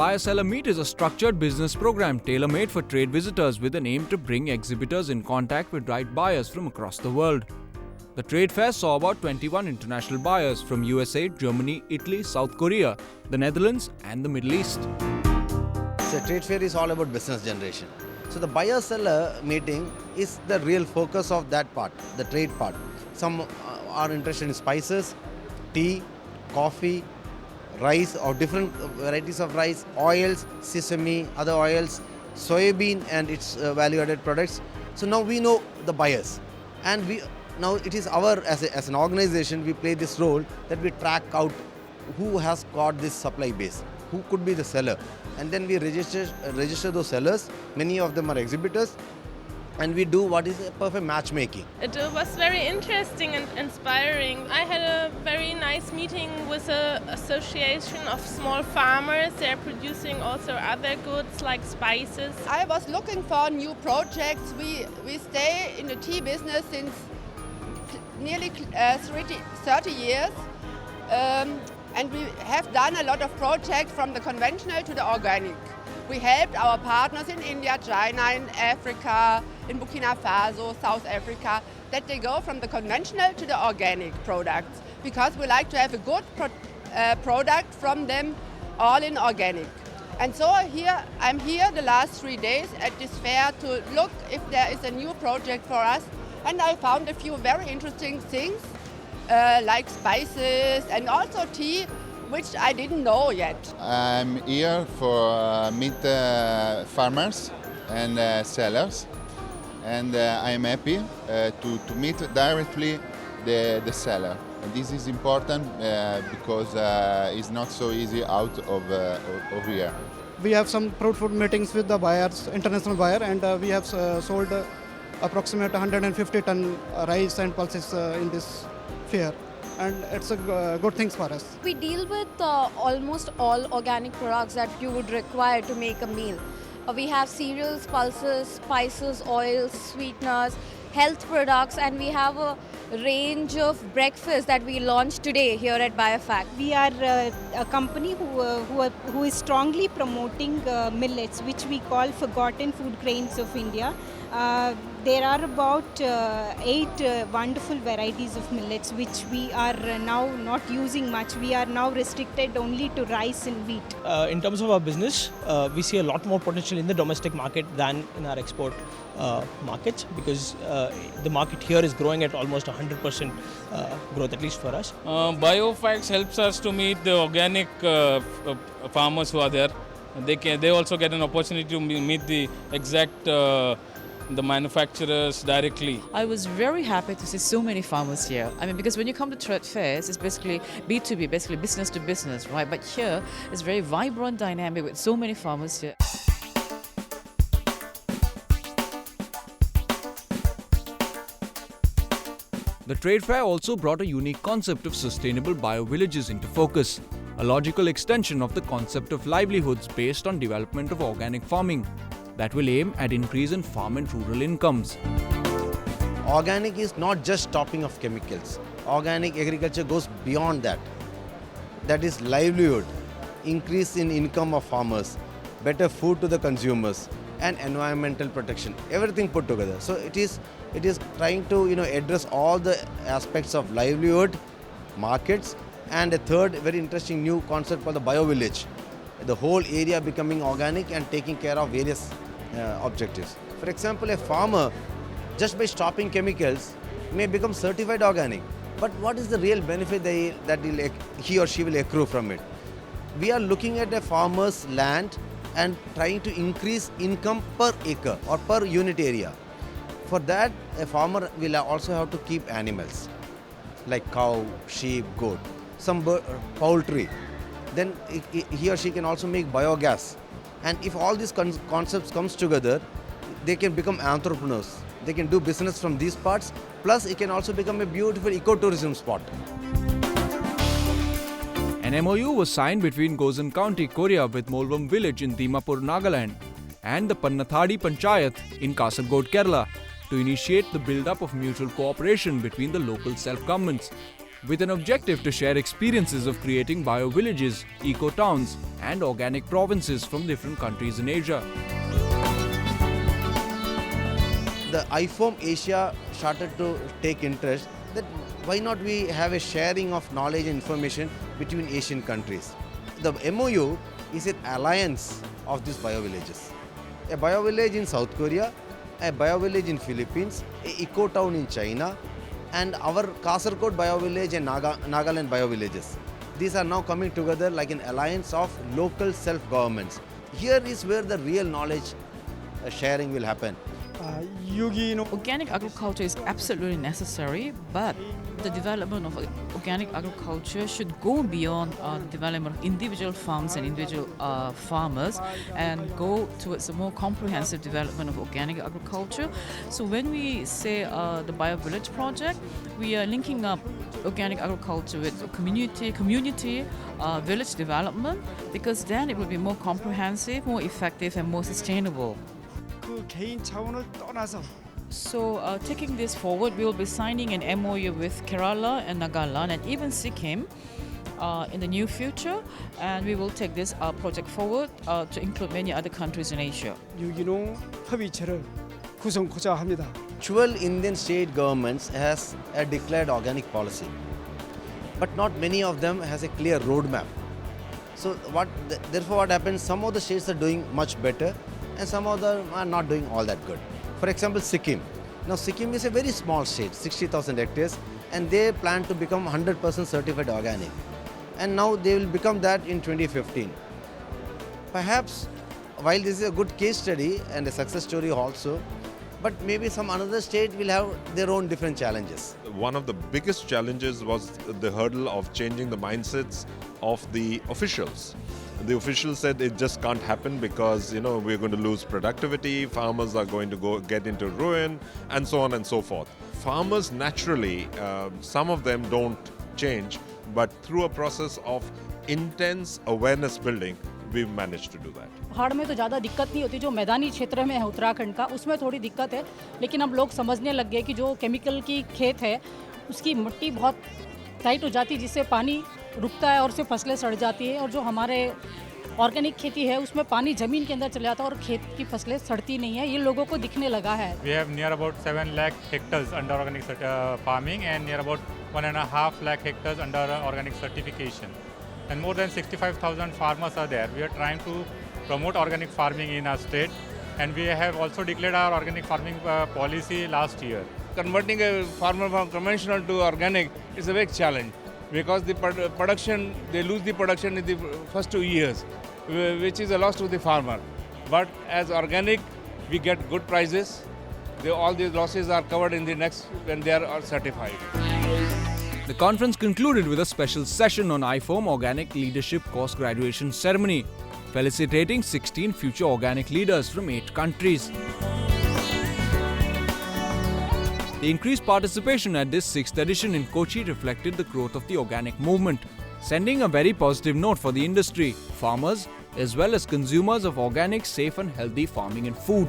Buyer-Seller Meet is a structured business program tailor-made for trade visitors with an aim to bring exhibitors in contact with right buyers from across the world. The trade fair saw about 21 international buyers from USA, Germany, Italy, South Korea, the Netherlands and the Middle East. So trade fair is all about business generation. So the buyer-seller meeting is the real focus of that part, the trade part. Some are interested in spices, tea, coffee, rice or different varieties of rice, oils, sesame, other oils, soybean and its value-added products. So now we know the buyers, and now it is our as an organization we play this role that we track out who has got this supply base, who could be the seller, and then we register those sellers. Many of them are exhibitors, and we do what is a perfect matchmaking. It was very interesting and inspiring. I had a very nice meeting with an association of small farmers. They're producing also other goods like spices. I was looking for new projects. We stay in the tea business since nearly 30 years. And we have done a lot of projects from the conventional to the organic. We helped our partners in India, China, in Africa, in Burkina Faso, South Africa, that they go from the conventional to the organic products, because we like to have a good product from them, all in organic. And so I'm here the last 3 days at this fair to look if there is a new project for us. And I found a few very interesting things, like spices and also tea, which I didn't know yet. I'm here for meet farmers and sellers, and I'm happy to meet directly the seller. And this is important because it's not so easy out of here. We have some fruitful meetings with the buyers, international buyer, and we have sold approximately 150 ton rice and pulses in this fair, and it's a good thing for us. We deal with almost all organic products that you would require to make a meal. We have cereals, pulses, spices, oils, sweeteners, health products, and we have a range of breakfasts that we launched today here at BioFact. We are a company who is strongly promoting millets, which we call forgotten food grains of India. There are about 8 wonderful varieties of millets which we are now not using much. We are now restricted only to rice and wheat. In terms of our business, we see a lot more potential in the domestic market than in our export markets, because the market here is growing at almost 100% growth, at least for us. BioFacts helps us to meet the organic farmers who are there. They also get an opportunity to meet the exact the manufacturers directly. I was very happy to see so many farmers here. I mean, because when you come to trade fairs, it's basically B2B, basically business to business, right? But here, it's very vibrant, dynamic with so many farmers here. The trade fair also brought a unique concept of sustainable bio-villages into focus, a logical extension of the concept of livelihoods based on development of organic farming that will aim at increase in farm and rural incomes. Organic is not just stopping of chemicals. Organic agriculture goes beyond that. That is livelihood, increase in income of farmers, better food to the consumers, and environmental protection. Everything put together. So it is trying to address all the aspects of livelihood, markets, and a third very interesting new concept called the bio-village. The whole area becoming organic and taking care of various objectives. For example, a farmer, just by stopping chemicals, may become certified organic. But what is the real benefit that he or she will accrue from it? We are looking at a farmer's land and trying to increase income per acre or per unit area. For that, a farmer will also have to keep animals like cow, sheep, goat, some poultry. Then he or she can also make biogas. And if all these concepts comes together, they can become entrepreneurs. They can do business from these parts, plus it can also become a beautiful ecotourism spot. An MOU was signed between Gozan County, Korea with Molvam village in Dimapur, Nagaland and the Pannathadi Panchayat in Kasaragod, Kerala to initiate the build-up of mutual cooperation between the local self-governments. with an objective to share experiences of creating bio-villages, eco-towns and organic provinces from different countries in Asia. The IFOAM Asia started to take interest that why not we have a sharing of knowledge and information between Asian countries. The MOU is an alliance of these bio-villages. A bio-village in South Korea, a bio-village in Philippines, a eco-town in China, and our Kasaragod bio-village and Nagaland bio-villages. These are now coming together like an alliance of local self-governments. Here is where the real knowledge sharing will happen. Organic agriculture is absolutely necessary, but the development of organic agriculture should go beyond the development of individual farms and individual farmers and go towards a more comprehensive development of organic agriculture. So when we say the Bio-Village project, we are linking up organic agriculture with community village development, because then it will be more comprehensive, more effective and more sustainable. So taking this forward, we will be signing an MOU with Kerala and Nagaland and even Sikkim in the near future, and we will take this project forward to include many other countries in Asia. 12 Indian state governments has a declared organic policy, but not many of them has a clear roadmap. So therefore what happens, some of the states are doing much better and some of them are not doing all that good. For example, Sikkim. Now Sikkim is a very small state, 60,000 hectares, and they plan to become 100% certified organic. And now they will become that in 2015. Perhaps, while this is a good case study and a success story also, but maybe some another state will have their own different challenges. One of the biggest challenges was the hurdle of changing the mindsets of the officials. The officials said it just can't happen because, we're going to lose productivity, farmers are going to get into ruin, and so on and so forth. Farmers naturally, some of them don't change, but through a process of intense awareness building, we've managed to do that. पहाड़ में तो ज़्यादा दिक्कत नहीं होती, जो मैदानी क्षेत्र में है उत्तराखंड का उसमें थोड़ी दिक्कत है, लेकिन अब लोग समझने लग गए कि जो केमिकल की खेत है उसकी मिट्टी बहुत टाइट हो जाती है, जिससे पानी रुकता है और उससे फसलें सड़ जाती है, और जो हमारे ऑर्गेनिक खेती है उसमें पानी ज़मीन के अंदर चले जाता है और खेत की फसलें सड़ती नहीं है, ये लोगों को दिखने लगा है. We have near about 7 lakh hectares under organic farming and near about 1.5 lakh hectares under organic certification. And more than 65,000 farmers are there. We are trying to promote organic farming in our state, and we have also declared our organic farming policy last year. Converting a farmer from conventional to organic is a big challenge because the production, they lose the production in the first 2 years, which is a loss to the farmer. But as organic, we get good prices. All these losses are covered in the next when they are certified. The conference concluded with a special session on IFOAM Organic Leadership Course Graduation Ceremony, felicitating 16 future organic leaders from 8 countries. The increased participation at this 6th edition in Kochi reflected the growth of the organic movement, sending a very positive note for the industry, farmers, as well as consumers of organic, safe and healthy farming and food.